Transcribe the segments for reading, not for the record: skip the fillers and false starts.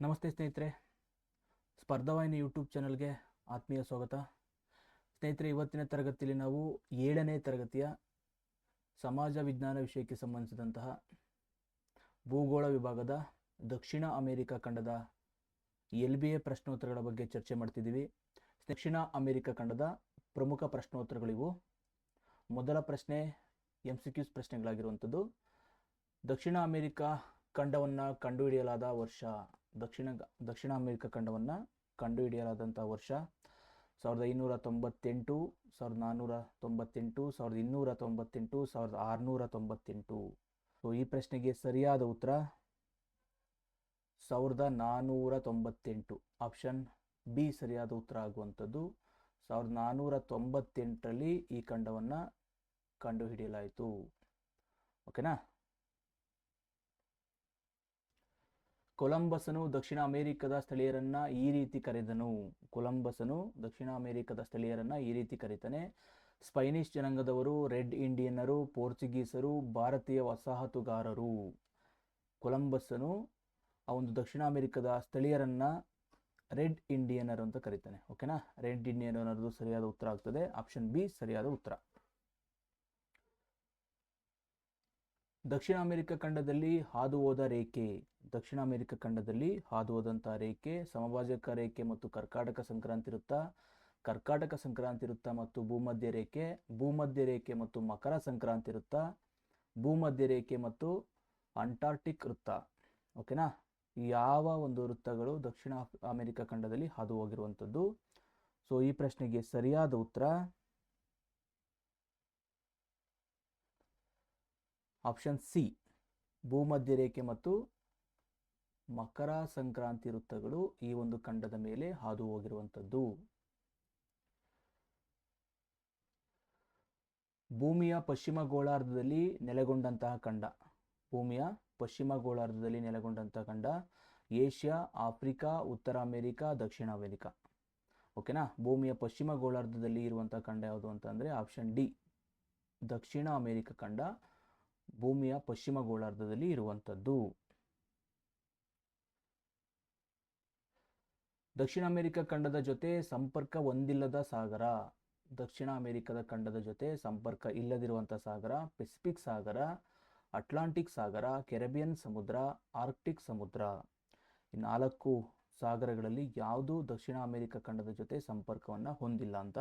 ನಮಸ್ತೆ ಸ್ನೇಹಿತರೆ, ಸ್ಪರ್ಧಾವಾಹಿನಿ ಯೂಟ್ಯೂಬ್ ಚಾನಲ್ಗೆ ಆತ್ಮೀಯ ಸ್ವಾಗತ. ಸ್ನೇಹಿತರೆ, ಇವತ್ತಿನ ತರಗತಿಯಲ್ಲಿ ನಾವು 7ನೇ ತರಗತಿಯ ಸಮಾಜ ವಿಜ್ಞಾನ ವಿಷಯಕ್ಕೆ ಸಂಬಂಧಿಸಿದಂತಹ ಭೂಗೋಳ ವಿಭಾಗದ ದಕ್ಷಿಣ ಅಮೆರಿಕ ಖಂಡದ LBA ಪ್ರಶ್ನೋತ್ತರಗಳ ಬಗ್ಗೆ ಚರ್ಚೆ ಮಾಡ್ತಿದ್ದೀವಿ. ದಕ್ಷಿಣ ಅಮೆರಿಕ ಖಂಡದ ಪ್ರಮುಖ ಪ್ರಶ್ನೋತ್ತರಗಳಿವು. ಮೊದಲ ಪ್ರಶ್ನೆ MCQs ಪ್ರಶ್ನೆಗಳಾಗಿರುವಂಥದ್ದು. ದಕ್ಷಿಣ ಅಮೆರಿಕ ಖಂಡವನ್ನು ಕಂಡುಹಿಡಿಯಲಾದ ವರ್ಷ. ದಕ್ಷಿಣ ಅಮೆರಿಕ ಖಂಡವನ್ನು ಕಂಡುಹಿಡಿಯಲಾದಂಥ ವರ್ಷ 1598, 1498, 1298, 1698. ಸೊ ಈ ಪ್ರಶ್ನೆಗೆ ಸರಿಯಾದ ಉತ್ತರ 1498. ಆಪ್ಷನ್ ಬಿ ಸರಿಯಾದ ಉತ್ತರ ಆಗುವಂಥದ್ದು. 1498ರಲ್ಲಿ ಈ ಖಂಡವನ್ನು ಕಂಡುಹಿಡಿಯಲಾಯಿತು. ಓಕೆನಾ. ಕೊಲಂಬಸನು ದಕ್ಷಿಣ ಅಮೆರಿಕದ ಸ್ಥಳೀಯರನ್ನ ಈ ರೀತಿ ಕರೆದನು. ಕೊಲಂಬಸನು ದಕ್ಷಿಣ ಅಮೆರಿಕದ ಸ್ಥಳೀಯರನ್ನ ಈ ರೀತಿ ಕರೀತಾನೆ. ಸ್ಪೈನಿಷ್ ಜನಾಂಗದವರು, ರೆಡ್ ಇಂಡಿಯನ್ನರು, ಪೋರ್ಚುಗೀಸರು, ಭಾರತೀಯ ವಸಾಹತುಗಾರರು. ಕೊಲಂಬಸನು ಆ ಒಂದು ದಕ್ಷಿಣ ಅಮೆರಿಕದ ಸ್ಥಳೀಯರನ್ನ ರೆಡ್ ಇಂಡಿಯನ್ನರು ಅಂತ ಕರೀತಾನೆ. ಓಕೆನಾ. ರೆಡ್ ಇಂಡಿಯನ್ ಅನ್ನೋದು ಸರಿಯಾದ ಉತ್ತರ ಆಗ್ತದೆ. ಆಪ್ಷನ್ ಬಿ ಸರಿಯಾದ ಉತ್ತರ. ದಕ್ಷಿಣ ಅಮೆರಿಕ ಖಂಡದಲ್ಲಿ ಹಾದು ಹೋದ ರೇಖೆ. ದಕ್ಷಿಣ ಅಮೆರಿಕ ಖಂಡದಲ್ಲಿ ಹಾದು ಹೋದಂತಹ ರೇಖೆ ಸಮಭಾಜಕ ರೇಖೆ ಮತ್ತು ಕರ್ಕಾಟಕ ಸಂಕ್ರಾಂತಿ ವೃತ್ತ, ಕರ್ಕಾಟಕ ಸಂಕ್ರಾಂತಿ ವೃತ್ತ ಮತ್ತು ಭೂಮಧ್ಯ ರೇಖೆ, ಭೂಮಧ್ಯ ರೇಖೆ ಮತ್ತು ಮಕರ ಸಂಕ್ರಾಂತಿ ವೃತ್ತ, ಭೂಮಧ್ಯ ರೇಖೆ ಮತ್ತು ಅಂಟಾರ್ಟಿಕ್ ವೃತ್ತ. ಓಕೆನಾ. ಯಾವ ಒಂದು ವೃತ್ತಗಳು ದಕ್ಷಿಣ ಅಮೆರಿಕ ಖಂಡದಲ್ಲಿ ಹಾದು ಹೋಗಿರುವಂಥದ್ದು? ಸೊ ಈ ಪ್ರಶ್ನೆಗೆ ಸರಿಯಾದ ಉತ್ತರ ಆಪ್ಷನ್ ಸಿ, ಭೂಮಧ್ಯ ರೇಖೆ ಮತ್ತು ಮಕರ ಸಂಕ್ರಾಂತಿ ವೃತ್ತಗಳು ಈ ಒಂದು ಖಂಡದ ಮೇಲೆ ಹಾದು ಹೋಗಿರುವಂಥದ್ದು. ಭೂಮಿಯ ಪಶ್ಚಿಮ ಗೋಳಾರ್ಧದಲ್ಲಿ ನೆಲೆಗೊಂಡಂತಹ ಖಂಡ. ಭೂಮಿಯ ಪಶ್ಚಿಮ ಗೋಳಾರ್ಧದಲ್ಲಿ ನೆಲೆಗೊಂಡಂತಹ ಖಂಡ ಏಷ್ಯಾ, ಆಫ್ರಿಕಾ, ಉತ್ತರ ಅಮೆರಿಕ, ದಕ್ಷಿಣ ಅಮೆರಿಕ. ಓಕೆನಾ. ಭೂಮಿಯ ಪಶ್ಚಿಮ ಗೋಳಾರ್ಧದಲ್ಲಿ ಇರುವಂತಹ ಖಂಡ ಯಾವುದು ಅಂತಂದರೆ ಆಪ್ಷನ್ ಡಿ, ದಕ್ಷಿಣ ಅಮೆರಿಕ ಖಂಡ ಭೂಮಿಯ ಪಶ್ಚಿಮ ಗೋಳಾರ್ಧದಲ್ಲಿ ಇರುವಂಥದ್ದು. ದಕ್ಷಿಣ ಅಮೆರಿಕ ಖಂಡದ ಜೊತೆ ಸಂಪರ್ಕ ಹೊಂದಿಲ್ಲದ ಸಾಗರ. ದಕ್ಷಿಣ ಅಮೆರಿಕದ ಖಂಡದ ಜೊತೆ ಸಂಪರ್ಕ ಇಲ್ಲದಿರುವಂಥ ಸಾಗರ ಪೆಸಿಫಿಕ್ ಸಾಗರ, ಅಟ್ಲಾಂಟಿಕ್ ಸಾಗರ, ಕೆರೆಬಿಯನ್ ಸಮುದ್ರ, ಆರ್ಕ್ಟಿಕ್ ಸಮುದ್ರ. ಈ 4 ಸಾಗರಗಳಲ್ಲಿ ಯಾವುದು ದಕ್ಷಿಣ ಅಮೆರಿಕ ಖಂಡದ ಜೊತೆ ಸಂಪರ್ಕವನ್ನು ಹೊಂದಿಲ್ಲ ಅಂತ.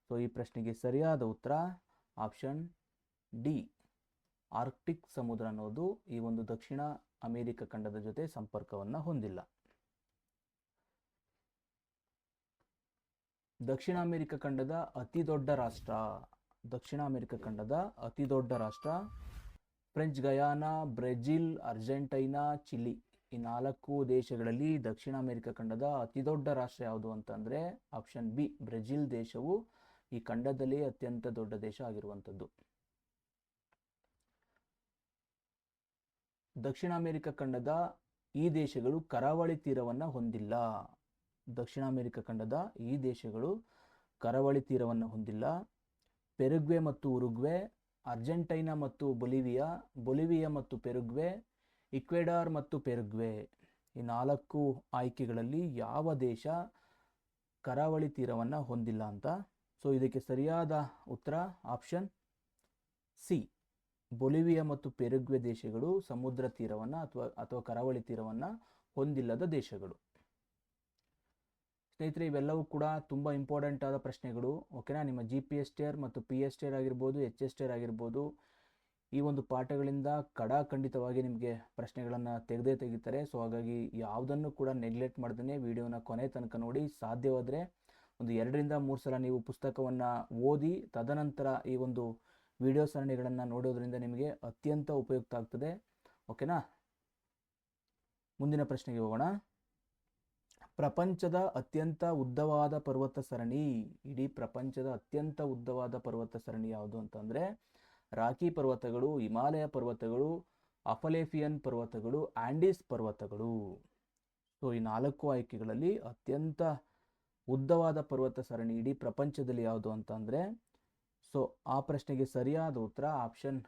ಸೊ ಈ ಪ್ರಶ್ನೆಗೆ ಸರಿಯಾದ ಉತ್ತರ ಆಪ್ಷನ್ ಡಿ, ಆರ್ಕ್ಟಿಕ್ ಸಮುದ್ರ ಅನ್ನೋದು ಈ ಒಂದು ದಕ್ಷಿಣ ಅಮೆರಿಕ ಖಂಡದ ಜೊತೆ ಸಂಪರ್ಕವನ್ನು ಹೊಂದಿಲ್ಲ. ದಕ್ಷಿಣ ಅಮೆರಿಕ ಖಂಡದ ಅತಿ ದೊಡ್ಡ ರಾಷ್ಟ್ರ. ದಕ್ಷಿಣ ಅಮೆರಿಕ ಖಂಡದ ಅತಿ ದೊಡ್ಡ ರಾಷ್ಟ್ರ French Guiana, Brazil, Argentina, Chile. ಈ 4 ದೇಶಗಳಲ್ಲಿ ದಕ್ಷಿಣ ಅಮೆರಿಕ ಖಂಡದ ಅತಿ ದೊಡ್ಡ ರಾಷ್ಟ್ರ ಯಾವುದು ಅಂತಂದರೆ ಆಪ್ಷನ್ ಬಿ, ಬ್ರೆಜಿಲ್ ದೇಶವು ಈ ಖಂಡದಲ್ಲಿ ಅತ್ಯಂತ ದೊಡ್ಡ ದೇಶ ಆಗಿರುವಂಥದ್ದು. ದಕ್ಷಿಣ ಅಮೆರಿಕ ಖಂಡದ ಈ ದೇಶಗಳು ಕರಾವಳಿ ತೀರವನ್ನು ಹೊಂದಿಲ್ಲ. ದಕ್ಷಿಣ ಅಮೆರಿಕ ಖಂಡದ ಈ ದೇಶಗಳು ಕರಾವಳಿ ತೀರವನ್ನು ಹೊಂದಿಲ್ಲ. ಪೆರುಗ್ವೆ ಮತ್ತು ಉರುಗ್ವೆ, ಅರ್ಜೆಂಟೈನಾ ಮತ್ತು ಬೊಲಿವಿಯಾ, ಬೊಲಿವಿಯಾ ಮತ್ತು ಪೆರುಗ್ವೆ, ಇಕ್ವೆಡಾರ್ ಮತ್ತು ಪೆರುಗ್ವೆ. ಈ 4 ಆಯ್ಕೆಗಳಲ್ಲಿ ಯಾವ ದೇಶ ಕರಾವಳಿ ತೀರವನ್ನು ಹೊಂದಿಲ್ಲ ಅಂತ. ಸೊ ಇದಕ್ಕೆ ಸರಿಯಾದ ಉತ್ತರ ಆಪ್ಷನ್ ಸಿ, ಬೊಲಿವಿಯಾ ಮತ್ತು ಪೆರುಗ್ವೆ ದೇಶಗಳು ಸಮುದ್ರ ತೀರವನ್ನು ಅಥವಾ ಕರಾವಳಿ ತೀರವನ್ನು ಹೊಂದಿಲ್ಲದ ದೇಶಗಳು. ಸ್ನೇಹಿತರೆ, ಇವೆಲ್ಲವೂ ಕೂಡ ತುಂಬ ಇಂಪಾರ್ಟೆಂಟ್ ಆದ ಪ್ರಶ್ನೆಗಳು. ಓಕೆನಾ. ನಿಮ್ಮ GPS ಟೈರ್ ಮತ್ತು PS ಟೈರ್ ಆಗಿರ್ಬೋದು, HS ಟೈರ್ ಆಗಿರ್ಬೋದು, ಈ ಒಂದು ಪಾಠಗಳಿಂದ ಖಂಡಿತವಾಗಿ ನಿಮಗೆ ಪ್ರಶ್ನೆಗಳನ್ನು ತೆಗಿತಾರೆ. ಸೊ ಹಾಗಾಗಿ ಯಾವುದನ್ನು ಕೂಡ ನೆಗ್ಲೆಕ್ಟ್ ಮಾಡ್ದೇ ವಿಡಿಯೋನ ಕೊನೆ ತನಕ ನೋಡಿ. ಸಾಧ್ಯವಾದರೆ ಒಂದು 2ರಿಂದ 3 ಸಲ ನೀವು ಪುಸ್ತಕವನ್ನು ಓದಿ ತದನಂತರ ಈ ಒಂದು ವಿಡಿಯೋ ಸರಣಿಗಳನ್ನು ನೋಡೋದ್ರಿಂದ ನಿಮಗೆ ಅತ್ಯಂತ ಉಪಯುಕ್ತ ಆಗ್ತದೆ. ಓಕೆನಾ. ಮುಂದಿನ ಪ್ರಶ್ನೆಗೆ ಹೋಗೋಣ. ಪ್ರಪಂಚದ ಅತ್ಯಂತ ಉದ್ದವಾದ ಪರ್ವತ ಸರಣಿ. ಇಡೀ ಪ್ರಪಂಚದ ಅತ್ಯಂತ ಉದ್ದವಾದ ಪರ್ವತ ಸರಣಿ ಯಾವುದು ಅಂತಂದರೆ ರಾಕಿ ಪರ್ವತಗಳು, ಹಿಮಾಲಯ ಪರ್ವತಗಳು, ಅಪಲೇಫಿಯನ್ ಪರ್ವತಗಳು, ಆಂಡೀಸ್ ಪರ್ವತಗಳು. ಸೊ ಈ 4 ಆಯ್ಕೆಗಳಲ್ಲಿ ಅತ್ಯಂತ ಉದ್ದವಾದ ಪರ್ವತ ಸರಣಿ ಇಡೀ ಪ್ರಪಂಚದಲ್ಲಿ ಯಾವುದು ಅಂತಂದರೆ ಸೊ ಆ ಪ್ರಶ್ನೆಗೆ ಸರಿಯಾದ ಉತ್ತರ ಆಪ್ಷನ್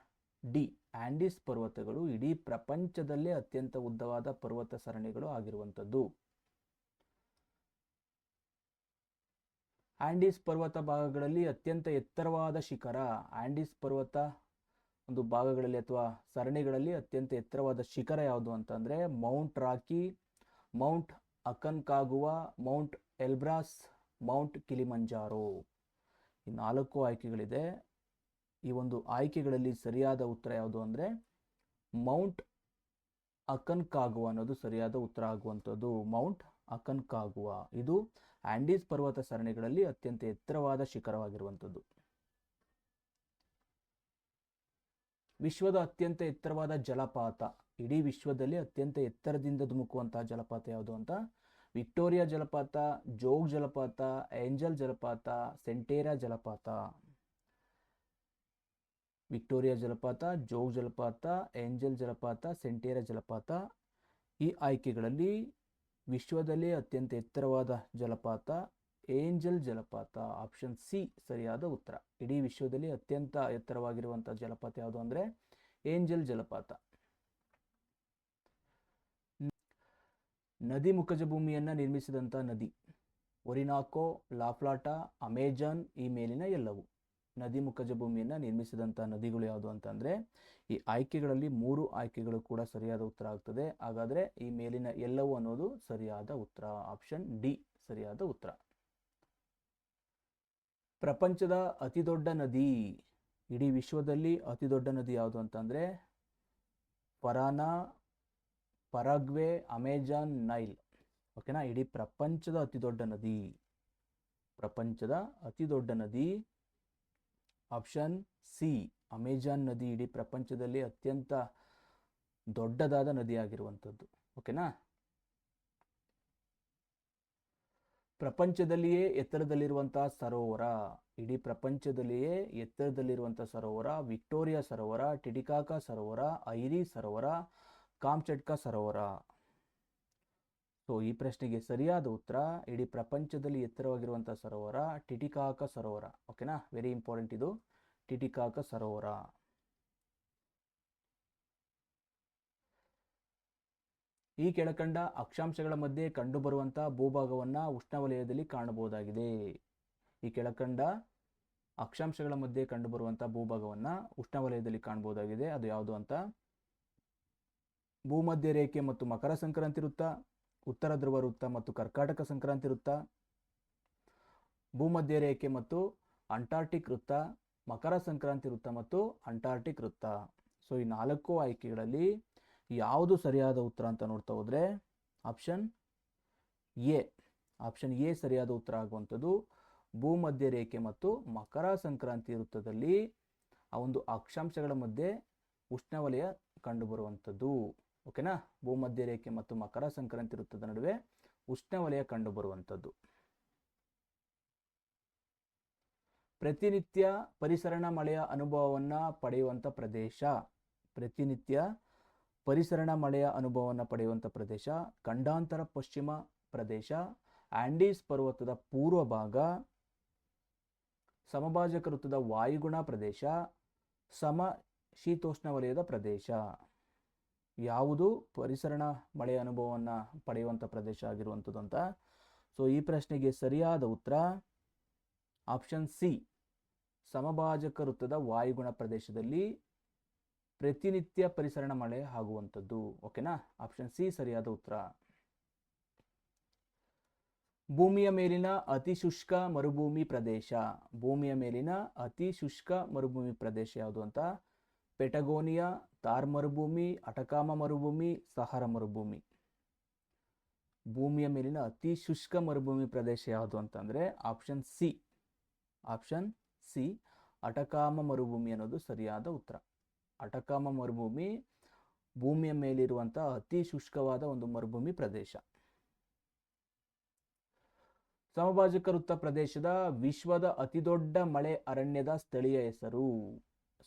ಡಿ ಆಂಡೀಸ್ ಪರ್ವತಗಳು ಇಡೀ ಪ್ರಪಂಚದಲ್ಲೇ ಅತ್ಯಂತ ಉದ್ದವಾದ ಪರ್ವತ ಸರಣಿಗಳು ಆಗಿರುವಂಥದ್ದು. ಆಂಡೀಸ್ ಪರ್ವತ ಭಾಗಗಳಲ್ಲಿ ಅತ್ಯಂತ ಎತ್ತರವಾದ ಶಿಖರ, ಆಂಡೀಸ್ ಪರ್ವತ ಒಂದು ಭಾಗಗಳಲ್ಲಿ ಅಥವಾ ಸರಣಿಗಳಲ್ಲಿ ಅತ್ಯಂತ ಎತ್ತರವಾದ ಶಿಖರ ಯಾವುದು ಅಂತಂದರೆ Mount Rocky, Mount Aconcagua, Mount Elbrus, Mount Kilimanjaro. ಈ 4 ಆಯ್ಕೆಗಳಿದೆ. ಈ ಒಂದು ಆಯ್ಕೆಗಳಲ್ಲಿ ಸರಿಯಾದ ಉತ್ತರ ಯಾವುದು ಅಂದರೆ ಮೌಂಟ್ ಅಕನ್ಕಾಗುವಾ ಅನ್ನೋದು ಸರಿಯಾದ ಉತ್ತರ ಆಗುವಂಥದ್ದು. ಮೌಂಟ್ ಅಕನ್ಕಾಗುವಾ ಇದು ಆಂಡೀಸ್ ಪರ್ವತ ಸರಣಿಗಳಲ್ಲಿ ಅತ್ಯಂತ ಎತ್ತರವಾದ ಶಿಖರವಾಗಿರುವಂಥದ್ದು. ವಿಶ್ವದ ಅತ್ಯಂತ ಎತ್ತರವಾದ ಜಲಪಾತ, ಇಡೀ ವಿಶ್ವದಲ್ಲಿ ಅತ್ಯಂತ ಎತ್ತರದಿಂದ ಧುಮುಕುವಂತಹ ಜಲಪಾತ ಯಾವುದು ಅಂತ ವಿಕ್ಟೋರಿಯಾ ಜಲಪಾತ, ಜೋಗ್ ಜಲಪಾತ, ಏಂಜಲ್ ಜಲಪಾತ, ಸೆಂಟೇರಾ ಜಲಪಾತ. ವಿಕ್ಟೋರಿಯಾ ಜಲಪಾತ, ಜೋಗ್ ಜಲಪಾತ, ಏಂಜಲ್ ಜಲಪಾತ, ಸೆಂಟೇರಾ ಜಲಪಾತ. ಈ ಆಯ್ಕೆಗಳಲ್ಲಿ ವಿಶ್ವದಲ್ಲೇ ಅತ್ಯಂತ ಎತ್ತರವಾದ ಜಲಪಾತ ಏಂಜಲ್ ಜಲಪಾತ. ಆಪ್ಷನ್ ಸಿ ಸರಿಯಾದ ಉತ್ತರ. ಇಡೀ ವಿಶ್ವದಲ್ಲಿ ಅತ್ಯಂತ ಎತ್ತರವಾಗಿರುವಂತಹ ಜಲಪಾತ ಯಾವುದು ಅಂದರೆ ಏಂಜಲ್ ಜಲಪಾತ. ನದಿ ಮುಖಜ ಭೂಮಿಯನ್ನು ನಿರ್ಮಿಸಿದಂಥ ನದಿ ಒರಿನಾಕೋ, ಲಾಪ್ಲಾಟಾ, ಅಮೆಜಾನ್, ಈ ಮೇಲಿನ ಎಲ್ಲವು. ನದಿ ಮುಖಜ ಭೂಮಿಯನ್ನು ನಿರ್ಮಿಸಿದಂಥ ನದಿಗಳು ಯಾವುದು ಅಂತಂದರೆ ಈ ಆಯ್ಕೆಗಳಲ್ಲಿ 3 ಆಯ್ಕೆಗಳು ಕೂಡ ಸರಿಯಾದ ಉತ್ತರ ಆಗ್ತದೆ. ಹಾಗಾದರೆ ಈ ಮೇಲಿನ ಎಲ್ಲವೂ ಅನ್ನೋದು ಸರಿಯಾದ ಉತ್ತರ. ಆಪ್ಷನ್ ಡಿ ಸರಿಯಾದ ಉತ್ತರ. ಪ್ರಪಂಚದ ಅತಿ ದೊಡ್ಡ ನದಿ, ಇಡೀ ವಿಶ್ವದಲ್ಲಿ ಅತಿ ದೊಡ್ಡ ನದಿ ಯಾವುದು ಅಂತಂದರೆ ಪರಾನಾ, ಪರಾಗ್ವೆ, ಅಮೆಜಾನ್, ನೈಲ್. ಓಕೆನಾ. ಇಡೀ ಪ್ರಪಂಚದ ಅತಿ ದೊಡ್ಡ ನದಿ, ಪ್ರಪಂಚದ ಅತಿ ದೊಡ್ಡ ನದಿ ಆಪ್ಷನ್ ಸಿ ಅಮೆಜಾನ್ ನದಿ ಇಡೀ ಪ್ರಪಂಚದಲ್ಲಿ ಅತ್ಯಂತ ದೊಡ್ಡದಾದ ನದಿಯಾಗಿರುವಂಥದ್ದು. ಓಕೆನಾ. ಪ್ರಪಂಚದಲ್ಲಿಯೇ ಎತ್ತರದಲ್ಲಿರುವಂತಹ ಸರೋವರ, ಇಡೀ ಪ್ರಪಂಚದಲ್ಲಿಯೇ ಎತ್ತರದಲ್ಲಿರುವಂತಹ ಸರೋವರ ವಿಕ್ಟೋರಿಯಾ ಸರೋವರ, ಟಿಟಿಕಾಕಾ ಸರೋವರ, ಐರಿ ಸರೋವರ, ಕಾಮ್ಚಟ್ಕಾ ಸರೋವರ. ಸೊ ಈ ಪ್ರಶ್ನೆಗೆ ಸರಿಯಾದ ಉತ್ತರ ಇಡೀ ಪ್ರಪಂಚದಲ್ಲಿ ಎತ್ತರವಾಗಿರುವಂತಹ ಸರೋವರ ಟಿಟಿಕಾಕಾ ಸರೋವರ. ಓಕೆನಾ. ವೆರಿ ಇಂಪಾರ್ಟೆಂಟ್ ಇದು ಟಿಟಿಕಾಕಾ ಸರೋವರ. ಈ ಕೆಳಕಂಡ ಅಕ್ಷಾಂಶಗಳ ಮಧ್ಯೆ ಕಂಡುಬರುವಂತಹ ಭೂಭಾಗವನ್ನು ಉಷ್ಣವಲಯದಲ್ಲಿ ಕಾಣಬಹುದಾಗಿದೆ. ಈ ಕೆಳಕಂಡ ಅಕ್ಷಾಂಶಗಳ ಮಧ್ಯೆ ಕಂಡುಬರುವಂತಹ ಭೂಭಾಗವನ್ನು ಉಷ್ಣವಲಯದಲ್ಲಿ ಕಾಣಬಹುದಾಗಿದೆ. ಅದು ಯಾವುದು ಅಂತ ಭೂಮಧ್ಯ ರೇಖೆ ಮತ್ತು ಮಕರ ಸಂಕ್ರಾಂತಿ ವೃತ್ತ, ಉತ್ತರ ಧ್ರುವ ವೃತ್ತ ಮತ್ತು ಕರ್ಕಾಟಕ ಸಂಕ್ರಾಂತಿ ವೃತ್ತ, ಭೂಮಧ್ಯ ರೇಖೆ ಮತ್ತು ಅಂಟಾರ್ಟಿಕ್ ವೃತ್ತ, ಮಕರ ಸಂಕ್ರಾಂತಿ ವೃತ್ತ ಮತ್ತು ಅಂಟಾರ್ಟಿಕ್ ವೃತ್ತ. ಸೊ ಈ 4 ಆಯ್ಕೆಗಳಲ್ಲಿ ಯಾವುದು ಸರಿಯಾದ ಉತ್ತರ ಅಂತ ನೋಡ್ತಾ ಹೋದರೆ ಆಪ್ಷನ್ ಎ ಸರಿಯಾದ ಉತ್ತರ ಆಗುವಂಥದ್ದು. ಭೂಮಧ್ಯ ರೇಖೆ ಮತ್ತು ಮಕರ ಸಂಕ್ರಾಂತಿ ವೃತ್ತದಲ್ಲಿ ಆ ಒಂದು ಅಕ್ಷಾಂಶಗಳ ಮಧ್ಯೆ ಉಷ್ಣವಲಯ ಕಂಡುಬರುವಂಥದ್ದು. ಓಕೆನಾ. ಭೂಮಧ್ಯ ರೇಖೆ ಮತ್ತು ಮಕರ ಸಂಕ್ರಾಂತಿ ವೃತ್ತದ ನಡುವೆ ಉಷ್ಣವಲಯ ಕಂಡುಬರುವಂಥದ್ದು. ಪ್ರತಿನಿತ್ಯ ಪರಿಸರಣ ಮಳೆಯ ಅನುಭವವನ್ನು ಪಡೆಯುವಂಥ ಪ್ರದೇಶ, ಪ್ರತಿನಿತ್ಯ ಪರಿಸರಣ ಮಳೆಯ ಅನುಭವವನ್ನು ಪಡೆಯುವಂಥ ಪ್ರದೇಶ ಖಂಡಾಂತರ ಪಶ್ಚಿಮ ಪ್ರದೇಶ, ಆಂಡೀಸ್ ಪರ್ವತದ ಪೂರ್ವ ಭಾಗ, ಸಮಭಾಜಕ ವೃತ್ತದ ವಾಯುಗುಣ ಪ್ರದೇಶ, ಸಮ ಶೀತೋಷ್ಣ ವಲಯದ ಪ್ರದೇಶ. ಯಾವುದು ಪರಿಸರಣ ಮಳೆಯ ಅನುಭವವನ್ನು ಪಡೆಯುವಂಥ ಪ್ರದೇಶ ಆಗಿರುವಂಥದ್ದು ಅಂತ. ಸೊ ಈ ಪ್ರಶ್ನೆಗೆ ಸರಿಯಾದ ಉತ್ತರ ಆಪ್ಷನ್ ಸಿ ಸಮಭಾಜಕ ವೃತ್ತದ ವಾಯುಗುಣ ಪ್ರದೇಶದಲ್ಲಿ ಪ್ರತಿನಿತ್ಯ ಪರಿಸರಣ ಮಳೆ ಆಗುವಂಥದ್ದು. ಓಕೆನಾ. ಆಪ್ಷನ್ ಸಿ ಸರಿಯಾದ ಉತ್ತರ. ಭೂಮಿಯ ಮೇಲಿನ ಅತಿ ಶುಷ್ಕ ಮರುಭೂಮಿ ಪ್ರದೇಶ, ಭೂಮಿಯ ಮೇಲಿನ ಅತಿ ಶುಷ್ಕ ಮರುಭೂಮಿ ಪ್ರದೇಶ ಯಾವುದು ಅಂತ ಪೆಟಗೋನಿಯಾ, ಥಾರ್ ಮರುಭೂಮಿ, ಅಟಕಾಮ ಮರುಭೂಮಿ, ಸಹಾರಾ ಮರುಭೂಮಿ. ಭೂಮಿಯ ಮೇಲಿನ ಅತಿ ಶುಷ್ಕ ಮರುಭೂಮಿ ಪ್ರದೇಶ ಯಾವುದು ಅಂತಂದರೆ ಆಪ್ಷನ್ ಸಿ ಅಟಕಾಮ ಮರುಭೂಮಿ ಅನ್ನೋದು ಸರಿಯಾದ ಉತ್ತರ. ಅಟಕಾಮ ಮರುಭೂಮಿ ಭೂಮಿಯ ಮೇಲಿರುವಂಥ ಅತಿ ಶುಷ್ಕವಾದ ಒಂದು ಮರುಭೂಮಿ ಪ್ರದೇಶ. ಸಮಭಾಜಕ ವೃತ್ತ ಪ್ರದೇಶದ ವಿಶ್ವದ ಅತಿದೊಡ್ಡ ಮಳೆ ಅರಣ್ಯದ ಸ್ಥಳೀಯ ಹೆಸರು.